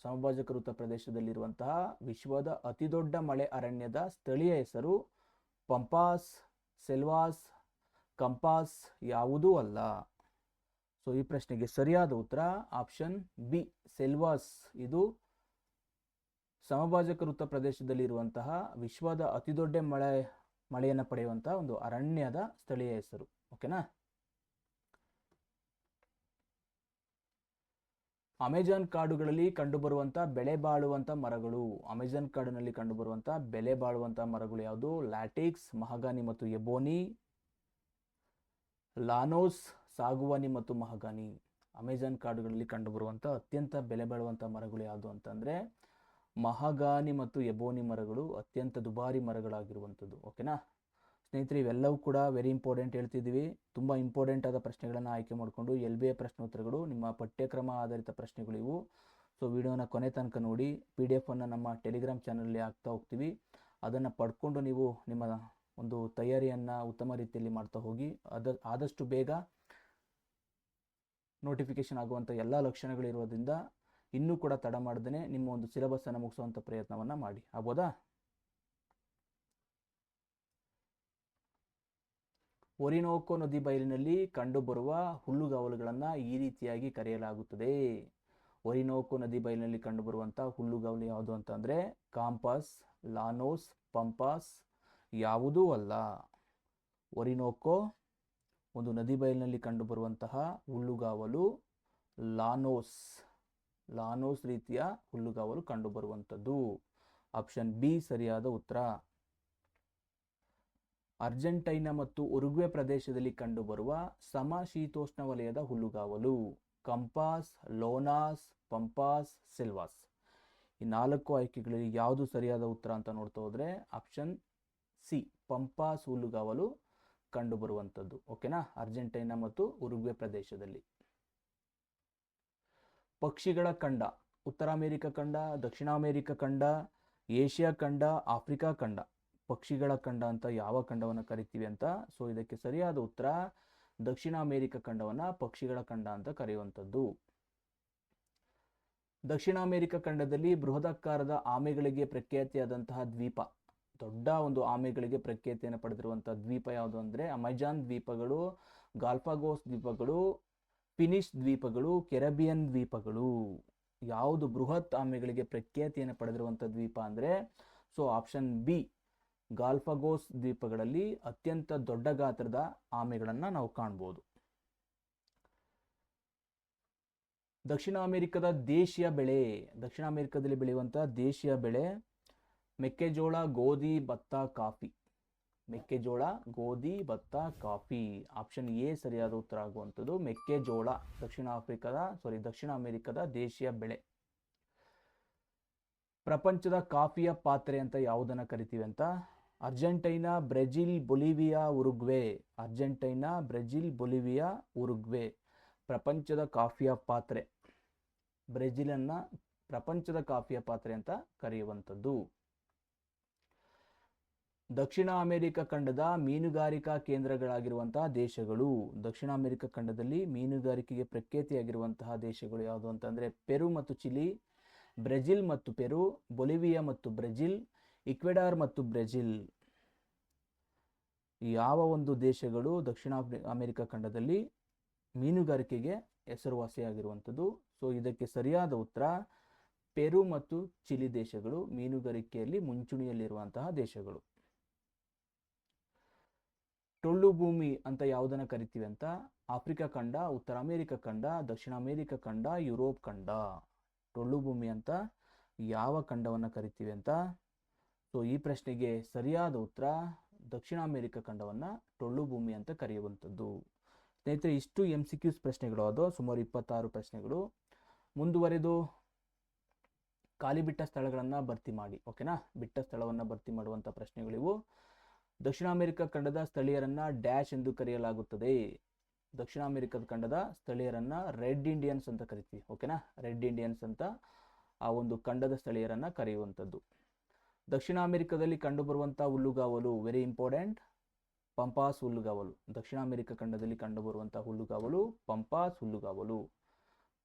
ಸಮಭಾಜಕ ವೃತ್ತ ಪ್ರದೇಶದಲ್ಲಿರುವಂತಹ ವಿಶ್ವದ ಅತಿದೊಡ್ಡ ಮಳೆ ಅರಣ್ಯದ ಸ್ಥಳೀಯ ಹೆಸರು ಪಂಪಾಸ್, ಸೆಲ್ವಾಸ್, ಕಂಪಾಸ್ ಯಾವುದೂ ಅಲ್ಲ. ಸೊ ಈ ಪ್ರಶ್ನೆಗೆ ಸರಿಯಾದ ಉತ್ತರ ಆಪ್ಷನ್ ಬಿ ಸೆಲ್ವಾಸ್. ಇದು ಸಮಭಾಜಕ ವೃತ್ತ ಪ್ರದೇಶದಲ್ಲಿ ಇರುವಂತಹ ವಿಶ್ವದ ಅತಿದೊಡ್ಡ ಮಳೆಯನ್ನು ಪಡೆಯುವಂತಹ ಒಂದು ಅರಣ್ಯದ ಸ್ಥಳೀಯ ಹೆಸರು. ಓಕೆನಾ. ಅಮೆಜಾನ್ ಕಾಡುಗಳಲ್ಲಿ ಕಂಡುಬರುವಂಥ ಬೆಲೆ ಬಾಳುವಂಥ ಮರಗಳು. ಅಮೆಜಾನ್ ಕಾಡಿನಲ್ಲಿ ಕಂಡುಬರುವಂಥ ಬೆಲೆ ಬಾಳುವಂಥ ಮರಗಳು ಯಾವುದು? ಲ್ಯಾಟಿಕ್ಸ್, ಮಹಗಾನಿ ಮತ್ತು ಎಬೋನಿ, ಲಾನೋಸ್, ಸಾಗುವಾನಿ ಮತ್ತು ಮಹಗಾನಿ. ಅಮೆಜಾನ್ ಕಾಡುಗಳಲ್ಲಿ ಕಂಡುಬರುವಂಥ ಅತ್ಯಂತ ಬೆಲೆ ಬಾಳುವಂಥ ಮರಗಳು ಯಾವುದು ಅಂತಂದರೆ ಮಹಗಾನಿ ಮತ್ತು ಎಬೋನಿ ಮರಗಳು ಅತ್ಯಂತ ದುಬಾರಿ ಮರಗಳಾಗಿರುವಂಥದ್ದು. ಓಕೆನಾ ಸ್ನೇಹಿತರೆ, ಇವೆಲ್ಲವೂ ಕೂಡ ವೆರಿ ಇಂಪಾರ್ಟೆಂಟ್ ಹೇಳ್ತಿದ್ದೀವಿ. ತುಂಬ ಇಂಪಾರ್ಟೆಂಟ್ ಆದ ಪ್ರಶ್ನೆಗಳನ್ನು ಆಯ್ಕೆ ಮಾಡಿಕೊಂಡು LBA ಪ್ರಶ್ನೋತ್ತರಗಳು ನಿಮ್ಮ ಪಠ್ಯಕ್ರಮ ಆಧಾರಿತ ಪ್ರಶ್ನೆಗಳು ಇವು. ಸೊ ವಿಡಿಯೋನ ಕೊನೆ ತನಕ ನೋಡಿ. PDF ಅನ್ನು ನಮ್ಮ ಟೆಲಿಗ್ರಾಮ್ ಚಾನಲಲ್ಲಿ ಹಾಕ್ತಾ ಹೋಗ್ತೀವಿ. ಅದನ್ನು ಪಡ್ಕೊಂಡು ನೀವು ನಿಮ್ಮ ಒಂದು ತಯಾರಿಯನ್ನು ಉತ್ತಮ ರೀತಿಯಲ್ಲಿ ಮಾಡ್ತಾ ಹೋಗಿ. ಆದಷ್ಟು ಬೇಗ ನೋಟಿಫಿಕೇಶನ್ ಆಗುವಂಥ ಎಲ್ಲ ಲಕ್ಷಣಗಳಿರೋದ್ರಿಂದ ಇನ್ನೂ ಕೂಡ ತಡ ಮಾಡದೇ ನಿಮ್ಮ ಒಂದು ಸಿಲೆಬಸ್ಸನ್ನು ಮುಗಿಸುವಂಥ ಪ್ರಯತ್ನವನ್ನು ಮಾಡಿ. ಆಗ್ಬೋದಾ? ಒರಿನೋಕೋ ನದಿ ಬಯಲಿನಲ್ಲಿ ಕಂಡುಬರುವ ಹುಲ್ಲುಗಾವಲುಗಳನ್ನು ಈ ರೀತಿಯಾಗಿ ಕರೆಯಲಾಗುತ್ತದೆ. ಒರಿನೋಕೋ ನದಿ ಬಯಲಿನಲ್ಲಿ ಕಂಡುಬರುವಂಥ ಹುಲ್ಲುಗಾವಲು ಯಾವುದು ಅಂತಂದರೆ ಕಾಂಪಾಸ್, ಲಾನೋಸ್, ಪಂಪಾಸ್ ಯಾವುದೂ ಅಲ್ಲ. ಒರಿನೋಕೋ ಒಂದು ನದಿ ಬಯಲಿನಲ್ಲಿ ಕಂಡುಬರುವಂತಹ ಹುಲ್ಲುಗಾವಲು ಲಾನೋಸ್ ರೀತಿಯ ಹುಲ್ಲುಗಾವಲು ಕಂಡುಬರುವಂಥದ್ದು. ಆಪ್ಷನ್ ಬಿ ಸರಿಯಾದ ಉತ್ತರ. ಅರ್ಜೆಂಟೈನಾ ಮತ್ತು ಉರುಗ್ವೆ ಪ್ರದೇಶದಲ್ಲಿ ಕಂಡುಬರುವ ಸಮಶೀತೋಷ್ಣ ವಲಯದ ಹುಲ್ಲುಗಾವಲು ಕಂಪಾಸ್, ಲೋನಾಸ್, ಪಂಪಾಸ್, ಸಿಲ್ವಾಸ್. ಈ 4 ಆಯ್ಕೆಗಳಲ್ಲಿ ಯಾವುದು ಸರಿಯಾದ ಉತ್ತರ ಅಂತ ನೋಡ್ತಾ ಹೋದರೆ ಆಪ್ಷನ್ ಸಿ ಪಂಪಾಸ್ ಹುಲ್ಲುಗಾವಲು ಕಂಡುಬರುವಂಥದ್ದು. ಓಕೆನಾ. ಅರ್ಜೆಂಟೈನಾ ಮತ್ತು ಉರುಗ್ವೆ ಪ್ರದೇಶದಲ್ಲಿ. ಪಕ್ಷಿಗಳ ಖಂಡ: ಉತ್ತರ ಅಮೆರಿಕ ಖಂಡ, ದಕ್ಷಿಣ ಅಮೆರಿಕ ಖಂಡ, ಏಷ್ಯಾ ಖಂಡ, ಆಫ್ರಿಕಾ ಖಂಡ. ಪಕ್ಷಿಗಳ ಖಂಡ ಅಂತ ಯಾವ ಖಂಡವನ್ನು ಕರಿತೀವಿ ಅಂತ. ಸೊ ಇದಕ್ಕೆ ಸರಿಯಾದ ಉತ್ತರ ದಕ್ಷಿಣ ಅಮೆರಿಕ ಖಂಡವನ್ನು ಪಕ್ಷಿಗಳ ಖಂಡ ಅಂತ ಕರೆಯುವಂಥದ್ದು. ದಕ್ಷಿಣ ಅಮೆರಿಕ ಖಂಡದಲ್ಲಿ ಬೃಹದಾಕಾರದ ಆಮೆಗಳಿಗೆ ಪ್ರಖ್ಯಾತಿಯಾದಂತಹ ದ್ವೀಪ, ದೊಡ್ಡ ಒಂದು ಆಮೆಗಳಿಗೆ ಪ್ರಖ್ಯಾತಿಯನ್ನು ಪಡೆದಿರುವಂತಹ ದ್ವೀಪ ಯಾವುದು ಅಂದರೆ ಅಮೆಜಾನ್ ದ್ವೀಪಗಳು, ಗಾಲ್ಫಾಗೋಸ್ ದ್ವೀಪಗಳು, ಫಿನಿಶ್ ದ್ವೀಪಗಳು, ಕೆರಬಿಯನ್ ದ್ವೀಪಗಳು. ಯಾವುದು ಬೃಹತ್ ಆಮೆಗಳಿಗೆ ಪ್ರಖ್ಯಾತಿಯನ್ನು ಪಡೆದಿರುವಂಥ ದ್ವೀಪ ಅಂದರೆ ಸೊ ಆಪ್ಷನ್ ಬಿ ಗಾಲ್ಫಾಗೋಸ್ ದ್ವೀಪಗಳಲ್ಲಿ ಅತ್ಯಂತ ದೊಡ್ಡ ಗಾತ್ರದ ಆಮೆಗಳನ್ನು ನಾವು ಕಾಣ್ಬೋದು. ದಕ್ಷಿಣ ಅಮೆರಿಕದ ದೇಶೀಯ ಬೆಳೆ: ದಕ್ಷಿಣ ಅಮೆರಿಕದಲ್ಲಿ ಬೆಳೆಯುವಂಥ ದೇಶೀಯ ಬೆಳೆ ಮೆಕ್ಕೆಜೋಳ, ಗೋಧಿ, ಭತ್ತ, ಕಾಫಿ. ಮೆಕ್ಕೆಜೋಳ, ಗೋಧಿ, ಭತ್ತ, ಕಾಫಿ. ಆಪ್ಷನ್ ಎ ಸರಿಯಾದ ಉತ್ತರ ಆಗುವಂಥದ್ದು ಮೆಕ್ಕೆಜೋಳ. ದಕ್ಷಿಣ ಅಮೆರಿಕದ ದೇಶೀಯ ಬೆಳೆ. ಪ್ರಪಂಚದ ಕಾಫಿಯ ಪಾತ್ರೆ ಅಂತ ಯಾವುದನ್ನು ಕರಿತೀವಿ ಅಂತ. Argentina, Brazil, Bolivia, Uruguay. Argentina, Brazil, Bolivia, Uruguay. ಪ್ರಪಂಚದ ಕಾಫಿಯ ಪಾತ್ರೆ. ಬ್ರೆಜಿಲನ್ನು ಪ್ರಪಂಚದ ಕಾಫಿಯ ಪಾತ್ರೆ ಅಂತ ಕರೆಯುವಂಥದ್ದು. ದಕ್ಷಿಣ ಅಮೆರಿಕ ಖಂಡದ ಮೀನುಗಾರಿಕಾ ಕೇಂದ್ರಗಳಾಗಿರುವಂತಹ ದೇಶಗಳು. ದಕ್ಷಿಣ ಅಮೆರಿಕ ಖಂಡದಲ್ಲಿ ಮೀನುಗಾರಿಕೆಗೆ ಪ್ರಖ್ಯಾತಿಯಾಗಿರುವಂತಹ ದೇಶಗಳು ಯಾವುದು ಅಂತಂದರೆ ಪೆರು ಮತ್ತು ಚಿಲಿ, ಬ್ರೆಜಿಲ್ ಮತ್ತು ಪೆರು, ಬೊಲಿವಿಯಾ ಮತ್ತು ಬ್ರೆಜಿಲ್, ಇಕ್ವೆಡಾರ್ ಮತ್ತು ಬ್ರೆಜಿಲ್. ಯಾವ ಒಂದು ದೇಶಗಳು ದಕ್ಷಿಣ ಅಮೆರಿಕ ಖಂಡದಲ್ಲಿ ಮೀನುಗಾರಿಕೆಗೆ ಹೆಸರುವಾಸಿಯಾಗಿರುವಂಥದ್ದು. ಸೊ ಇದಕ್ಕೆ ಸರಿಯಾದ ಉತ್ತರ ಪೆರು ಮತ್ತು ಚಿಲಿ ದೇಶಗಳು ಮೀನುಗಾರಿಕೆಯಲ್ಲಿ ಮುಂಚೂಣಿಯಲ್ಲಿರುವಂತಹ ದೇಶಗಳು. ಟೊಳ್ಳು ಭೂಮಿ ಅಂತ ಯಾವುದನ್ನು ಕರಿತೀವಿ ಅಂತ. ಆಫ್ರಿಕಾ ಖಂಡ, ಉತ್ತರ ಅಮೆರಿಕ ಖಂಡ, ದಕ್ಷಿಣ ಅಮೆರಿಕ ಖಂಡ, ಯುರೋಪ್ ಖಂಡ. ಟೊಳ್ಳು ಭೂಮಿ ಅಂತ ಯಾವ ಖಂಡವನ್ನು ಕರಿತೀವಿ ಅಂತ. ಸೊ ಈ ಪ್ರಶ್ನೆಗೆ ಸರಿಯಾದ ಉತ್ತರ ದಕ್ಷಿಣ ಅಮೆರಿಕ ಖಂಡವನ್ನು ಟೊಳ್ಳು ಭೂಮಿ ಅಂತ ಕರೆಯುವಂಥದ್ದು. ಸ್ನೇಹಿತರೆ, ಇಷ್ಟು MCQs ಪ್ರಶ್ನೆಗಳು. ಅದು ಸುಮಾರು 26 ಪ್ರಶ್ನೆಗಳು. ಮುಂದುವರೆದು ಖಾಲಿ ಬಿಟ್ಟ ಸ್ಥಳಗಳನ್ನು ಭರ್ತಿ ಮಾಡಿ. ಓಕೆನಾ. ಬಿಟ್ಟ ಸ್ಥಳವನ್ನು ಭರ್ತಿ ಮಾಡುವಂಥ ಪ್ರಶ್ನೆಗಳಿವು. ದಕ್ಷಿಣ ಅಮೆರಿಕ ಖಂಡದ ಸ್ಥಳೀಯರನ್ನು ಡ್ಯಾಶ್ ಎಂದು ಕರೆಯಲಾಗುತ್ತದೆ. ದಕ್ಷಿಣ ಅಮೆರಿಕದ ಖಂಡದ ಸ್ಥಳೀಯರನ್ನು ರೆಡ್ ಇಂಡಿಯನ್ಸ್ ಅಂತ ಕರಿತೀವಿ. ಓಕೆನಾ. ರೆಡ್ ಇಂಡಿಯನ್ಸ್ ಅಂತ ಆ ಒಂದು ಖಂಡದ ಸ್ಥಳೀಯರನ್ನು ಕರೆಯುವಂಥದ್ದು. ದಕ್ಷಿಣ ಅಮೆರಿಕದಲ್ಲಿ ಕಂಡುಬರುವಂಥ ಹುಲ್ಲುಗಾವಲು ವೆರಿ ಇಂಪಾರ್ಟೆಂಟ್ ಪಂಪಾಸ್ ಹುಲ್ಲುಗಾವಲು. ದಕ್ಷಿಣ ಅಮೆರಿಕ ಖಂಡದಲ್ಲಿ ಕಂಡುಬರುವಂಥ ಹುಲ್ಲುಗಾವಲು ಪಂಪಾಸ್ ಹುಲ್ಲುಗಾವಲು.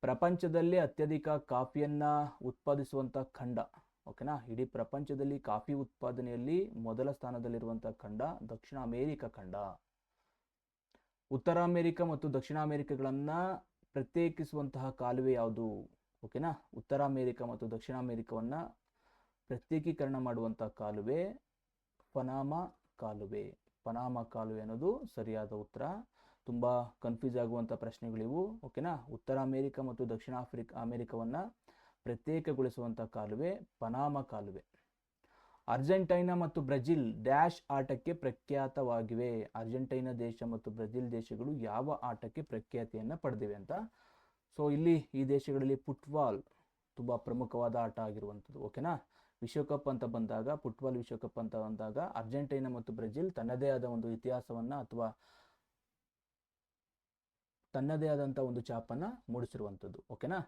ಪ್ರಪಂಚದಲ್ಲೇ ಅತ್ಯಧಿಕ ಕಾಫಿಯನ್ನು ಉತ್ಪಾದಿಸುವಂಥ ಖಂಡ. ಓಕೆನಾ. ಇಡೀ ಪ್ರಪಂಚದಲ್ಲಿ ಕಾಫಿ ಉತ್ಪಾದನೆಯಲ್ಲಿ ಮೊದಲ ಸ್ಥಾನದಲ್ಲಿರುವಂಥ ಖಂಡ ದಕ್ಷಿಣ ಅಮೆರಿಕ ಖಂಡ. ಉತ್ತರ ಅಮೆರಿಕ ಮತ್ತು ದಕ್ಷಿಣ ಅಮೆರಿಕಗಳನ್ನು ಪ್ರತ್ಯೇಕಿಸುವಂತಹ ಕಾಲುವೆ ಯಾವುದು? ಓಕೆನಾ. ಉತ್ತರ ಅಮೆರಿಕ ಮತ್ತು ದಕ್ಷಿಣ ಅಮೆರಿಕವನ್ನು ಪ್ರತ್ಯೇಕೀಕರಣ ಮಾಡುವಂಥ ಕಾಲುವೆ ಪನಾಮ ಕಾಲುವೆ. ಪನಾಮ ಕಾಲುವೆ ಅನ್ನೋದು ಸರಿಯಾದ ಉತ್ತರ. ತುಂಬ ಕನ್ಫ್ಯೂಸ್ ಆಗುವಂಥ ಪ್ರಶ್ನೆಗಳಿವು. ಓಕೆನಾ. ಉತ್ತರ ಅಮೇರಿಕ ಮತ್ತು ದಕ್ಷಿಣ ಅಮೇರಿಕವನ್ನು ಪ್ರತ್ಯೇಕಗೊಳಿಸುವಂಥ ಕಾಲುವೆ ಪನಾಮ ಕಾಲುವೆ. ಅರ್ಜೆಂಟೈನಾ ಮತ್ತು ಬ್ರೆಜಿಲ್ ಡ್ಯಾಶ್ ಆಟಕ್ಕೆ ಪ್ರಖ್ಯಾತವಾಗಿವೆ. ಅರ್ಜೆಂಟೈನಾ ದೇಶ ಮತ್ತು ಬ್ರೆಜಿಲ್ ದೇಶಗಳು ಯಾವ ಆಟಕ್ಕೆ ಪ್ರಖ್ಯಾತಿಯನ್ನು ಪಡೆದಿವೆ ಅಂತ. ಸೊ ಇಲ್ಲಿ ಈ ದೇಶಗಳಲ್ಲಿ ಫುಟ್ಬಾಲ್ ತುಂಬ ಪ್ರಮುಖವಾದ ಆಟ ಆಗಿರುವಂಥದ್ದು. ಓಕೆನಾ. ವಿಶ್ವಕಪ್ ಅಂತ ಬಂದಾಗ, ಫುಟ್ಬಾಲ್ ವಿಶ್ವಕಪ್ ಅಂತ ಬಂದಾಗ ಅರ್ಜೆಂಟೈನಾ ಮತ್ತು ಬ್ರೆಜಿಲ್ ತನ್ನದೇ ಆದ ಒಂದು ಇತಿಹಾಸವನ್ನು ಅಥವಾ ತನ್ನದೇ ಆದಂಥ ಒಂದು ಛಾಪನ್ನು ಮೂಡಿಸಿರುವಂಥದ್ದು. ಓಕೆನಾ.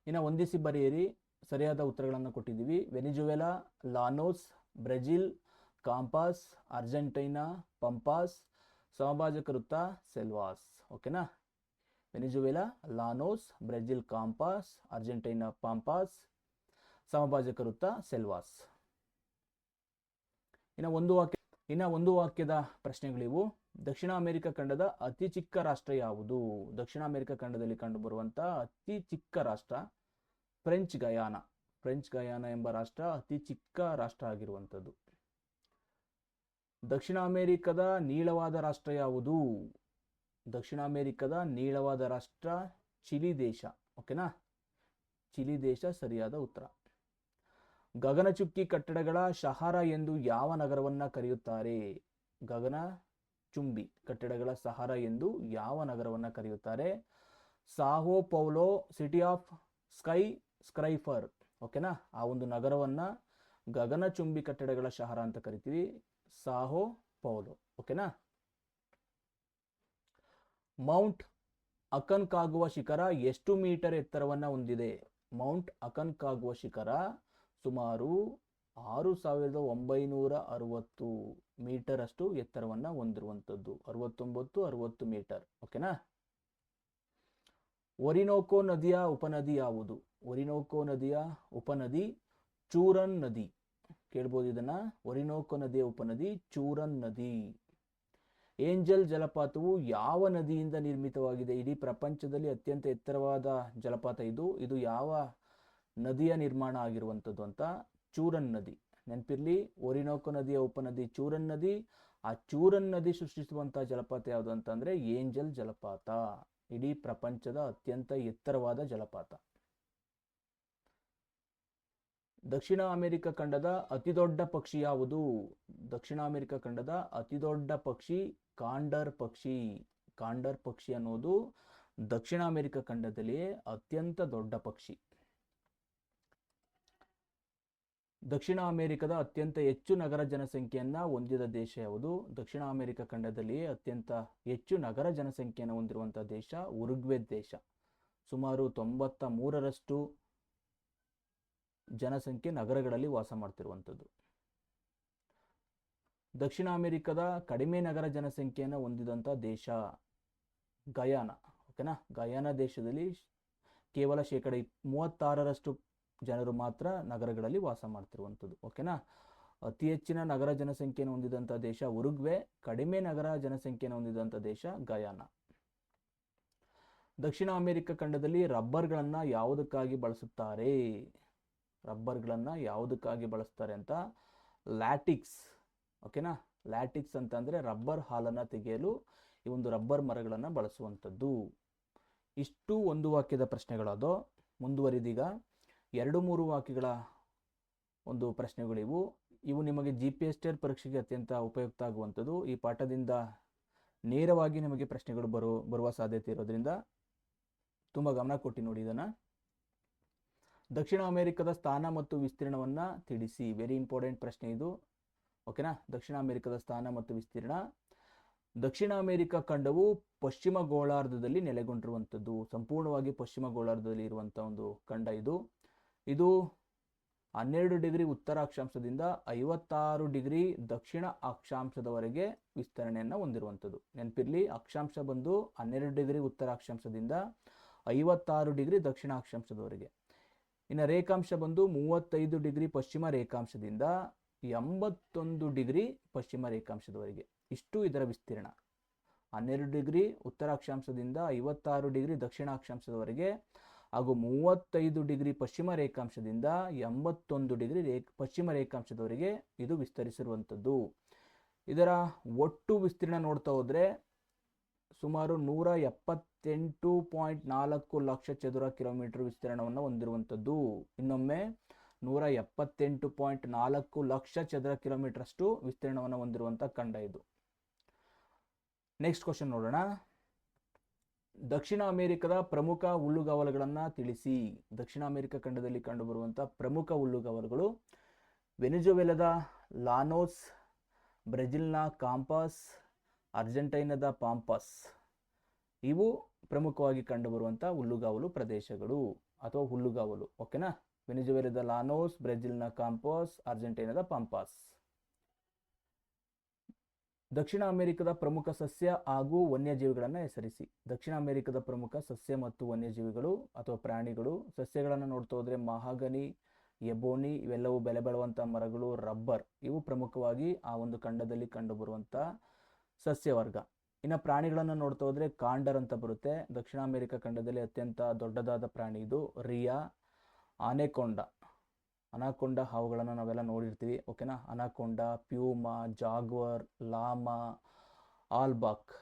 ಇನ್ನು ಹೊಂದಿಸಿ ಬರೆಯಿರಿ. ಸರಿಯಾದ ಉತ್ತರಗಳನ್ನು ಕೊಟ್ಟಿದ್ದೀವಿ. Venezuela Llanos, Brazil Campos, Argentina Pampas, ಸಮಭಾಜಕ ವೃತ್ತ ಸೆಲ್ವಾಸ್. ಓಕೆನಾ. Venezuela Llanos, Brazil Campos, Argentina Pampas, ಸಮಭಾಜಕ ವೃತ್ತ ಸೆಲ್ವಾಸ್. ಇನ್ನು ಒಂದು ವಾಕ್ಯದ ಪ್ರಶ್ನೆಗಳಿವು. ದಕ್ಷಿಣ ಅಮೆರಿಕ ಖಂಡದ ಅತಿ ಚಿಕ್ಕ ರಾಷ್ಟ್ರ ಯಾವುದು? ದಕ್ಷಿಣ ಅಮೆರಿಕ ಖಂಡದಲ್ಲಿ ಕಂಡುಬರುವಂಥ ಅತಿ ಚಿಕ್ಕ ರಾಷ್ಟ್ರ ಫ್ರೆಂಚ್ ಗಯಾನ. ಫ್ರೆಂಚ್ ಗಯಾನ ಎಂಬ ರಾಷ್ಟ್ರ ಅತಿ ಚಿಕ್ಕ ರಾಷ್ಟ್ರ ಆಗಿರುವಂಥದ್ದು. ದಕ್ಷಿಣ ಅಮೆರಿಕದ ನೀಳವಾದ ರಾಷ್ಟ್ರ ಯಾವುದು? ದಕ್ಷಿಣ ಅಮೆರಿಕದ ನೀಳವಾದ ರಾಷ್ಟ್ರ ಚಿಲಿ ದೇಶ. ಓಕೆನಾ. ಚಿಲಿ ದೇಶ ಸರಿಯಾದ ಉತ್ತರ. ಗಗನಚುಕ್ಕಿ ಕಟ್ಟಡಗಳ ಶಹರ ಎಂದು ಯಾವ ನಗರವನ್ನು ಕರೆಯುತ್ತಾರೆ? ಗಗನಚುಂಬಿ ಕಟ್ಟಡಗಳ ಶಹರ ಎಂದು ಯಾವ ನಗರವನ್ನು ಕರೆಯುತ್ತಾರೆ? Sao Paulo, city of skyscraper. ಓಕೆನಾ. ಆ ಒಂದು ನಗರವನ್ನು ಗಗನಚುಂಬಿ ಕಟ್ಟಡಗಳ ಶಹರ ಅಂತ ಕರಿತೀವಿ, ಸಾಹೋ ಪೌಲೋ. ಓಕೆನಾ. ಮೌಂಟ್ ಅಕನ್ಕಾಗುವ ಶಿಖರ ಎಷ್ಟು ಮೀಟರ್ ಎತ್ತರವನ್ನು ಹೊಂದಿದೆ? ಮೌಂಟ್ ಅಕನ್ಕಾಗುವ ಶಿಖರ ಸುಮಾರು 6960 ಮೀಟರ್ ಅಷ್ಟು ಎತ್ತರವನ್ನು ಹೊಂದಿರುವಂಥದ್ದು. 69-60 ಮೀಟರ್. ಓಕೆನಾ. ಒರಿನೋಕೋ ನದಿಯ ಉಪನದಿ ಯಾವುದು? ಒರಿನೋಕೋ ನದಿಯ ಉಪನದಿ ಚೂರನ್ ನದಿ. ಕೇಳ್ಬೋದು ಇದನ್ನ. ಒರಿನೋಕೋ ನದಿಯ ಉಪನದಿ ಚೂರನ್ ನದಿ. ಏಂಜಲ್ ಜಲಪಾತವು ಯಾವ ನದಿಯಿಂದ ನಿರ್ಮಿತವಾಗಿದೆ? ಇಡೀ ಪ್ರಪಂಚದಲ್ಲಿ ಅತ್ಯಂತ ಎತ್ತರವಾದ ಜಲಪಾತ ಇದು. ಇದು ಯಾವ ನದಿಯ ನಿರ್ಮಾಣ ಆಗಿರುವಂಥದ್ದು ಅಂತ? ಚೂರನ್ ನದಿ. ನೆನಪಿರ್ಲಿ, ಒರಿನೋಕೋ ನದಿಯ ಉಪನದಿ ಚೂರನ್ ನದಿ. ಆ ಚೂರನ್ ನದಿ ಸೃಷ್ಟಿಸುವಂತಹ ಜಲಪಾತ ಯಾವುದು ಅಂತಂದ್ರೆ ಏಂಜಲ್ ಜಲಪಾತ. ಇಡೀ ಪ್ರಪಂಚದ ಅತ್ಯಂತ ಎತ್ತರವಾದ ಜಲಪಾತ. ದಕ್ಷಿಣ ಅಮೆರಿಕ ಖಂಡದ ಅತಿದೊಡ್ಡ ಪಕ್ಷಿ ಯಾವುದು? ದಕ್ಷಿಣ ಅಮೆರಿಕ ಖಂಡದ ಅತಿದೊಡ್ಡ ಪಕ್ಷಿ ಕಾಂಡರ್ ಪಕ್ಷಿ. ಕಾಂಡರ್ ಪಕ್ಷಿ ಅನ್ನೋದು ದಕ್ಷಿಣ ಅಮೆರಿಕ ಖಂಡದಲ್ಲಿಯೇ ಅತ್ಯಂತ ದೊಡ್ಡ ಪಕ್ಷಿ. ದಕ್ಷಿಣ ಅಮೆರಿಕದ ಅತ್ಯಂತ ಹೆಚ್ಚು ನಗರ ಜನಸಂಖ್ಯೆಯನ್ನು ಹೊಂದಿದ ದೇಶ ಯಾವುದು? ದಕ್ಷಿಣ ಅಮೆರಿಕ ಖಂಡದಲ್ಲಿಯೇ ಅತ್ಯಂತ ಹೆಚ್ಚು ನಗರ ಜನಸಂಖ್ಯೆಯನ್ನು ಹೊಂದಿರುವಂತಹ ದೇಶ ಉರುಗ್ವೆ ದೇಶ. ಸುಮಾರು 93% ಜನಸಂಖ್ಯೆ ನಗರಗಳಲ್ಲಿ ವಾಸ ಮಾಡ್ತಿರುವಂಥದ್ದು. ದಕ್ಷಿಣ ಅಮೆರಿಕದ ಕಡಿಮೆ ನಗರ ಜನಸಂಖ್ಯೆಯನ್ನು ಹೊಂದಿದಂಥ ದೇಶ ಗಯಾನ. ಓಕೆನಾ. ಗಯಾನ ದೇಶದಲ್ಲಿ ಕೇವಲ 36% ಜನರು ಮಾತ್ರ ನಗರಗಳಲ್ಲಿ ವಾಸ ಮಾಡ್ತಿರುವಂಥದ್ದು. ಓಕೆನಾ. ಅತಿ ಹೆಚ್ಚಿನ ನಗರ ಜನಸಂಖ್ಯೆಯನ್ನು ಹೊಂದಿದಂಥ ದೇಶ ಉರುಗ್ವೆ. ಕಡಿಮೆ ನಗರ ಜನಸಂಖ್ಯೆಯನ್ನು ಹೊಂದಿದಂಥ ದೇಶ ಗಯಾನ. ದಕ್ಷಿಣ ಅಮೆರಿಕ ಖಂಡದಲ್ಲಿ ರಬ್ಬರ್ಗಳನ್ನು ಯಾವುದಕ್ಕಾಗಿ ಬಳಸುತ್ತಾರೆ? ರಬ್ಬರ್ಗಳನ್ನು ಯಾವುದಕ್ಕಾಗಿ ಬಳಸ್ತಾರೆ ಅಂತ? ಲ್ಯಾಟಿಕ್ಸ್. ಓಕೆನಾ. ಲ್ಯಾಟಿಕ್ಸ್ ಅಂತಂದರೆ ರಬ್ಬರ್ ಹಾಲನ್ನು ತೆಗೆಯಲು ಈ ಒಂದು ರಬ್ಬರ್ ಮರಗಳನ್ನು ಬಳಸುವಂಥದ್ದು. ಇಷ್ಟು ಒಂದು ವಾಕ್ಯದ ಪ್ರಶ್ನೆಗಳದು. ಮುಂದುವರಿದೀಗ 2-3 ವಾಕ್ಯಗಳ ಒಂದು ಪ್ರಶ್ನೆಗಳಿವು. ಇವು ನಿಮಗೆ GPS ಟೆಟ್ ಪರೀಕ್ಷೆಗೆ ಅತ್ಯಂತ ಉಪಯುಕ್ತ ಆಗುವಂಥದ್ದು. ಈ ಪಾಠದಿಂದ ನೇರವಾಗಿ ನಿಮಗೆ ಪ್ರಶ್ನೆಗಳು ಬರುವ ಸಾಧ್ಯತೆ ಇರೋದ್ರಿಂದ ತುಂಬ ಗಮನ ಕೊಟ್ಟು ನೋಡಿ ಇದನ್ನು. ದಕ್ಷಿಣ ಅಮೆರಿಕದ ಸ್ಥಾನ ಮತ್ತು ವಿಸ್ತೀರ್ಣವನ್ನು ತಿಳಿಸಿ. ವೆರಿ ಇಂಪಾರ್ಟೆಂಟ್ ಪ್ರಶ್ನೆ ಇದು. ಓಕೆನಾ. ದಕ್ಷಿಣ ಅಮೆರಿಕದ ಸ್ಥಾನ ಮತ್ತು ವಿಸ್ತೀರ್ಣ. ದಕ್ಷಿಣ ಅಮೆರಿಕ ಖಂಡವು ಪಶ್ಚಿಮ ಗೋಳಾರ್ಧದಲ್ಲಿ ನೆಲೆಗೊಂಡಿರುವಂಥದ್ದು. ಸಂಪೂರ್ಣವಾಗಿ ಪಶ್ಚಿಮ ಗೋಳಾರ್ಧದಲ್ಲಿ ಇರುವಂಥ ಒಂದು ಖಂಡ ಇದು. ಇದು 12 ಡಿಗ್ರಿ ಉತ್ತರ ಅಕ್ಷಾಂಶದಿಂದ 56 ಡಿಗ್ರಿ ದಕ್ಷಿಣ ಅಕ್ಷಾಂಶದವರೆಗೆ ವಿಸ್ತರಣೆಯನ್ನು ಹೊಂದಿರುವಂಥದ್ದು. ನೆನಪಿರಲಿ, ಅಕ್ಷಾಂಶ ಬಂದು 12 ಡಿಗ್ರಿ ಉತ್ತರ ಅಕ್ಷಾಂಶದಿಂದ 56 ಡಿಗ್ರಿ ದಕ್ಷಿಣ ಅಕ್ಷಾಂಶದವರೆಗೆ. ಇನ್ನು ರೇಖಾಂಶ ಬಂದು 35 ಡಿಗ್ರಿ ಪಶ್ಚಿಮ ರೇಖಾಂಶದಿಂದ 81 ಡಿಗ್ರಿ ಪಶ್ಚಿಮ ರೇಖಾಂಶದವರೆಗೆ. ಇಷ್ಟು ಇದರ ವಿಸ್ತೀರ್ಣ. 12 ಡಿಗ್ರಿ ಉತ್ತರ ಅಕ್ಷಾಂಶದಿಂದ 56 ಡಿಗ್ರಿ ದಕ್ಷಿಣ ಅಕ್ಷಾಂಶದವರೆಗೆ ಹಾಗೂ 35 ಡಿಗ್ರಿ ಪಶ್ಚಿಮ ರೇಖಾಂಶದಿಂದ 81 ಡಿಗ್ರಿ ಪಶ್ಚಿಮ ರೇಖಾಂಶದವರೆಗೆ ಇದು ವಿಸ್ತರಿಸಿರುವಂಥದ್ದು. ಇದರ ಒಟ್ಟು ವಿಸ್ತೀರ್ಣ ನೋಡ್ತಾ ಹೋದರೆ ಸುಮಾರು 178.4 ಲಕ್ಷ ಚದುರ ಕಿಲೋಮೀಟರ್ ವಿಸ್ತೀರ್ಣವನ್ನು ಹೊಂದಿರುವಂಥದ್ದು. ಇನ್ನೊಮ್ಮೆ 178.4 ಲಕ್ಷ ಚದರ ಕಿಲೋಮೀಟರ್ ಅಷ್ಟು ವಿಸ್ತೀರ್ಣವನ್ನು ಹೊಂದಿರುವಂಥ ಖಂಡ ಇದು. ನೆಕ್ಸ್ಟ್ ಕ್ವಶನ್ ನೋಡೋಣ. ದಕ್ಷಿಣ ಅಮೆರಿಕದ ಪ್ರಮುಖ ಹುಲ್ಲುಗಾವಲುಗಳನ್ನು ತಿಳಿಸಿ. ದಕ್ಷಿಣ ಅಮೆರಿಕ ಖಂಡದಲ್ಲಿ ಕಂಡುಬರುವಂಥ ಪ್ರಮುಖ ಹುಲ್ಲುಗಾವಲುಗಳು ವೆನಿಜುವೆಲಾದ ಲಾನೋಸ್, ಬ್ರೆಜಿಲ್ನ ಕಾಂಪಾಸ್, ಅರ್ಜೆಂಟೈನಾದ ಪಾಂಪಾಸ್. ಇವು ಪ್ರಮುಖವಾಗಿ ಕಂಡುಬರುವಂಥ ಹುಲ್ಲುಗಾವಲು ಪ್ರದೇಶಗಳು ಅಥವಾ ಹುಲ್ಲುಗಾವಲು. ಓಕೆನಾ? ವೆನಿಜುವೆಲಾದ ಲಾನೋಸ್, ಬ್ರೆಜಿಲ್ನ ಕಾಂಪಾಸ್, ಅರ್ಜೆಂಟೈನಾದ ಪಾಂಪಾಸ್. ದಕ್ಷಿಣ ಅಮೆರಿಕದ ಪ್ರಮುಖ ಸಸ್ಯ ಹಾಗೂ ವನ್ಯಜೀವಿಗಳನ್ನು ಹೆಸರಿಸಿ. ದಕ್ಷಿಣ ಅಮೆರಿಕದ ಪ್ರಮುಖ ಸಸ್ಯ ಮತ್ತು ವನ್ಯಜೀವಿಗಳು ಅಥವಾ ಪ್ರಾಣಿಗಳು. ಸಸ್ಯಗಳನ್ನು ನೋಡ್ತಾ ಹೋದರೆ ಮಹಾಗನಿ, ಎಬೋನಿ ಇವೆಲ್ಲವೂ ಬೆಲೆ ಬಾಳುವಂಥ ಮರಗಳು, ರಬ್ಬರ್ ಇವು ಪ್ರಮುಖವಾಗಿ ಆ ಒಂದು ಖಂಡದಲ್ಲಿ ಕಂಡುಬರುವಂಥ ಸಸ್ಯವರ್ಗ. ಇನ್ನು ಪ್ರಾಣಿಗಳನ್ನು ನೋಡ್ತಾ ಹೋದರೆ ಕಾಂಡರ್ ಅಂತ ಬರುತ್ತೆ. ದಕ್ಷಿಣ ಅಮೆರಿಕ ಖಂಡದಲ್ಲಿ ಅತ್ಯಂತ ದೊಡ್ಡದಾದ ಪ್ರಾಣಿ ಇದು ರಿಯಾ. ಅನಾಕೊಂಡ ಹಾವುಗಳನ್ನು ನಾವೆಲ್ಲ ನೋಡಿರ್ತೀವಿ. ಓಕೆನಾ? ಅನಾಕೊಂಡ, ಪ್ಯೂಮಾ, ಜಾಗ್ವರ್, ಲಾಮಾ, ಆಲ್ಬಾಕ್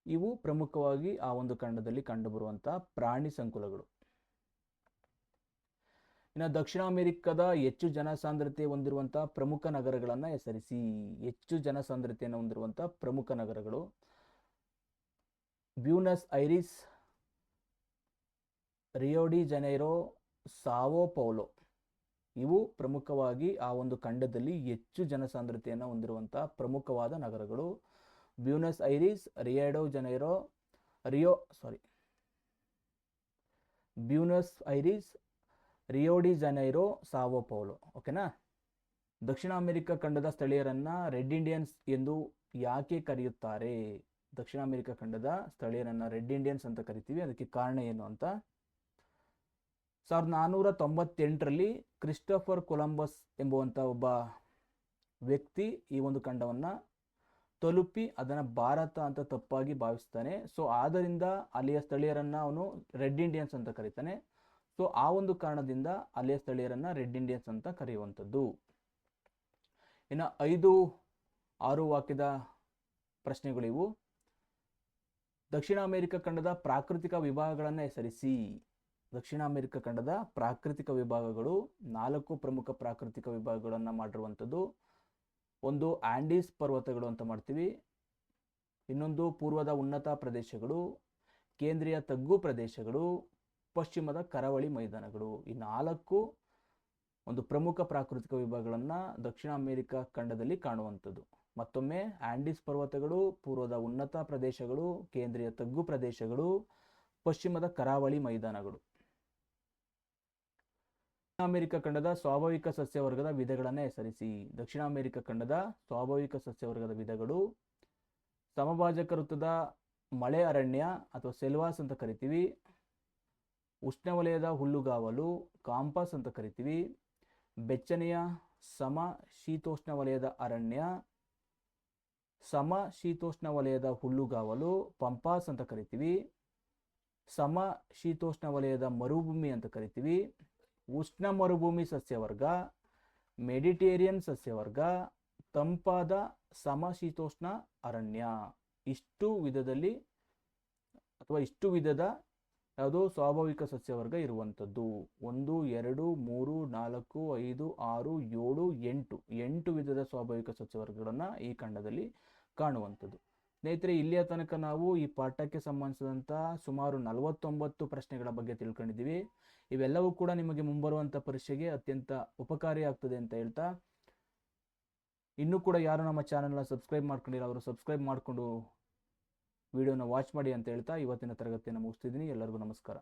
ಇವು ಪ್ರಮುಖವಾಗಿ ಆ ಒಂದು ಖಂಡದಲ್ಲಿ ಕಂಡುಬರುವಂಥ ಪ್ರಾಣಿ ಸಂಕುಲಗಳು. ಇನ್ನು ದಕ್ಷಿಣ ಅಮೆರಿಕದ ಹೆಚ್ಚು ಜನಸಾಂದ್ರತೆ ಹೊಂದಿರುವಂಥ ಪ್ರಮುಖ ನಗರಗಳನ್ನು ಹೆಸರಿಸಿ. ಹೆಚ್ಚು ಜನಸಾಂದ್ರತೆಯನ್ನು ಹೊಂದಿರುವಂಥ ಪ್ರಮುಖ ನಗರಗಳು Buenos Aires, Rio de Janeiro, Sao Paulo. ಇವು ಪ್ರಮುಖವಾಗಿ ಆ ಒಂದು ಖಂಡದಲ್ಲಿ ಹೆಚ್ಚು ಜನಸಾಂದ್ರತೆಯನ್ನು ಹೊಂದಿರುವಂಥ ಪ್ರಮುಖವಾದ ನಗರಗಳು. Buenos Aires, Rio de Janeiro, Sao Paulo. ಓಕೆನಾ? ದಕ್ಷಿಣ ಅಮೆರಿಕ ಖಂಡದ ಸ್ಥಳೀಯರನ್ನ ರೆಡ್ ಇಂಡಿಯನ್ಸ್ ಎಂದು ಯಾಕೆ ಕರೆಯುತ್ತಾರೆ? ದಕ್ಷಿಣ ಅಮೆರಿಕ ಖಂಡದ ಸ್ಥಳೀಯರನ್ನ ರೆಡ್ ಇಂಡಿಯನ್ಸ್ ಅಂತ ಕರಿತೀವಿ. ಅದಕ್ಕೆ ಕಾರಣ ಏನು ಅಂತ 1498ರಲ್ಲಿ ಕ್ರಿಸ್ಟೋಫರ್ ಕೊಲಂಬಸ್ ಎಂಬುವಂಥ ಒಬ್ಬ ವ್ಯಕ್ತಿ ಈ ಒಂದು ಖಂಡವನ್ನು ತಲುಪಿ ಅದನ್ನು ಭಾರತ ಅಂತ ತಪ್ಪಾಗಿ ಭಾವಿಸ್ತಾನೆ. ಸೊ ಆದ್ದರಿಂದ ಅಲ್ಲಿಯ ಸ್ಥಳೀಯರನ್ನು ಅವನು ರೆಡ್ ಇಂಡಿಯನ್ಸ್ ಅಂತ ಕರೀತಾನೆ. ಸೊ ಆ ಒಂದು ಕಾರಣದಿಂದ ಅಲ್ಲಿಯ ಸ್ಥಳೀಯರನ್ನು ರೆಡ್ ಇಂಡಿಯನ್ಸ್ ಅಂತ ಕರೆಯುವಂಥದ್ದು. ಇನ್ನು 5-6 ವಾಕ್ಯದ ಪ್ರಶ್ನೆಗಳಿವು. ದಕ್ಷಿಣ ಅಮೆರಿಕ ಖಂಡದ ಪ್ರಾಕೃತಿಕ ವಿಭಾಗಗಳನ್ನು ಹೆಸರಿಸಿ. ದಕ್ಷಿಣ ಅಮೆರಿಕ ಖಂಡದ ಪ್ರಾಕೃತಿಕ ವಿಭಾಗಗಳು 4 ಪ್ರಮುಖ ಪ್ರಾಕೃತಿಕ ವಿಭಾಗಗಳನ್ನು ಮಾಡಿರುವಂಥದ್ದು. ಒಂದು ಆಂಡೀಸ್ ಪರ್ವತಗಳು ಅಂತ ಮಾಡ್ತೀವಿ. ಇನ್ನೊಂದು ಪೂರ್ವದ ಉನ್ನತ ಪ್ರದೇಶಗಳು, ಕೇಂದ್ರೀಯ ತಗ್ಗು ಪ್ರದೇಶಗಳು, ಪಶ್ಚಿಮದ ಕರಾವಳಿ ಮೈದಾನಗಳು. ಈ 4 ಒಂದು ಪ್ರಮುಖ ಪ್ರಾಕೃತಿಕ ವಿಭಾಗಗಳನ್ನು ದಕ್ಷಿಣ ಅಮೆರಿಕ ಖಂಡದಲ್ಲಿ ಕಾಣುವಂಥದ್ದು. ಮತ್ತೊಮ್ಮೆ ಆಂಡೀಸ್ ಪರ್ವತಗಳು, ಪೂರ್ವದ ಉನ್ನತ ಪ್ರದೇಶಗಳು, ಕೇಂದ್ರೀಯ ತಗ್ಗು ಪ್ರದೇಶಗಳು, ಪಶ್ಚಿಮದ ಕರಾವಳಿ ಮೈದಾನಗಳು. ದಕ್ಷಿಣ ಅಮೆರಿಕ ಖಂಡದ ಸ್ವಾಭಾವಿಕ ಸಸ್ಯವರ್ಗದ ವಿಧಗಳನ್ನು ಹೆಸರಿಸಿ. ದಕ್ಷಿಣ ಅಮೆರಿಕ ಖಂಡದ ಸ್ವಾಭಾವಿಕ ಸಸ್ಯವರ್ಗದ ವಿಧಗಳು ಸಮಭಾಜಕ ವೃತ್ತದ ಮಳೆ ಅರಣ್ಯ ಅಥವಾ ಸೆಲ್ವಾಸ್ ಅಂತ ಕರಿತೀವಿ. ಉಷ್ಣವಲಯದ ಹುಲ್ಲುಗಾವಲು ಕಾಂಪಾಸ್ ಅಂತ ಕರಿತೀವಿ. ಬೆಚ್ಚನೆಯ ಸಮ ಶೀತೋಷ್ಣ ವಲಯದ ಅರಣ್ಯ, ಸಮ ಶೀತೋಷ್ಣ ವಲಯದ ಹುಲ್ಲುಗಾವಲು ಪಂಪಾಸ್ ಅಂತ ಕರಿತೀವಿ. ಸಮ ಶೀತೋಷ್ಣ ವಲಯದ ಮರುಭೂಮಿ ಅಂತ ಕರಿತೀವಿ. ಉಷ್ಣ ಮರುಭೂಮಿ ಸಸ್ಯವರ್ಗ, ಮೆಡಿಟೇರಿಯನ್ ಸಸ್ಯವರ್ಗ, ತಂಪಾದ ಸಮಶೀತೋಷ್ಣ ಅರಣ್ಯ. ಇಷ್ಟು ವಿಧದ ಯಾವುದೋ ಸ್ವಾಭಾವಿಕ ಸಸ್ಯವರ್ಗ ಇರುವಂಥದ್ದು. 1, 2, 3, 4, 5, 6, 7, 8 ವಿಧದ ಸ್ವಾಭಾವಿಕ ಸಸ್ಯವರ್ಗಗಳನ್ನು ಈ ಖಂಡದಲ್ಲಿ ಕಾಣುವಂಥದ್ದು. ಸ್ನೇಹಿತರೆ, ಇಲ್ಲಿಯ ತನಕ ನಾವು ಈ ಪಾಠಕ್ಕೆ ಸಂಬಂಧಿಸಿದಂಥ ಸುಮಾರು 49 ಪ್ರಶ್ನೆಗಳ ಬಗ್ಗೆ ತಿಳ್ಕೊಂಡಿದ್ದೀವಿ. ಇವೆಲ್ಲವೂ ಕೂಡ ನಿಮಗೆ ಮುಂಬರುವಂಥ ಪರೀಕ್ಷೆಗೆ ಅತ್ಯಂತ ಉಪಕಾರಿ ಆಗ್ತದೆ ಅಂತ ಹೇಳ್ತಾ, ಇನ್ನೂ ಕೂಡ ಯಾರು ನಮ್ಮ ಚಾನಲ್ನ ಸಬ್ಸ್ಕ್ರೈಬ್ ಮಾಡ್ಕೊಂಡಿಲ್ಲ ಅವರು ಸಬ್ಸ್ಕ್ರೈಬ್ ಮಾಡಿಕೊಂಡು ವಿಡಿಯೋನ ವಾಚ್ ಮಾಡಿ ಅಂತ ಹೇಳ್ತಾ ಇವತ್ತಿನ ತರಗತಿಯನ್ನು ಮುಗಿಸ್ತಿದ್ದೀನಿ. ಎಲ್ಲರಿಗೂ ನಮಸ್ಕಾರ.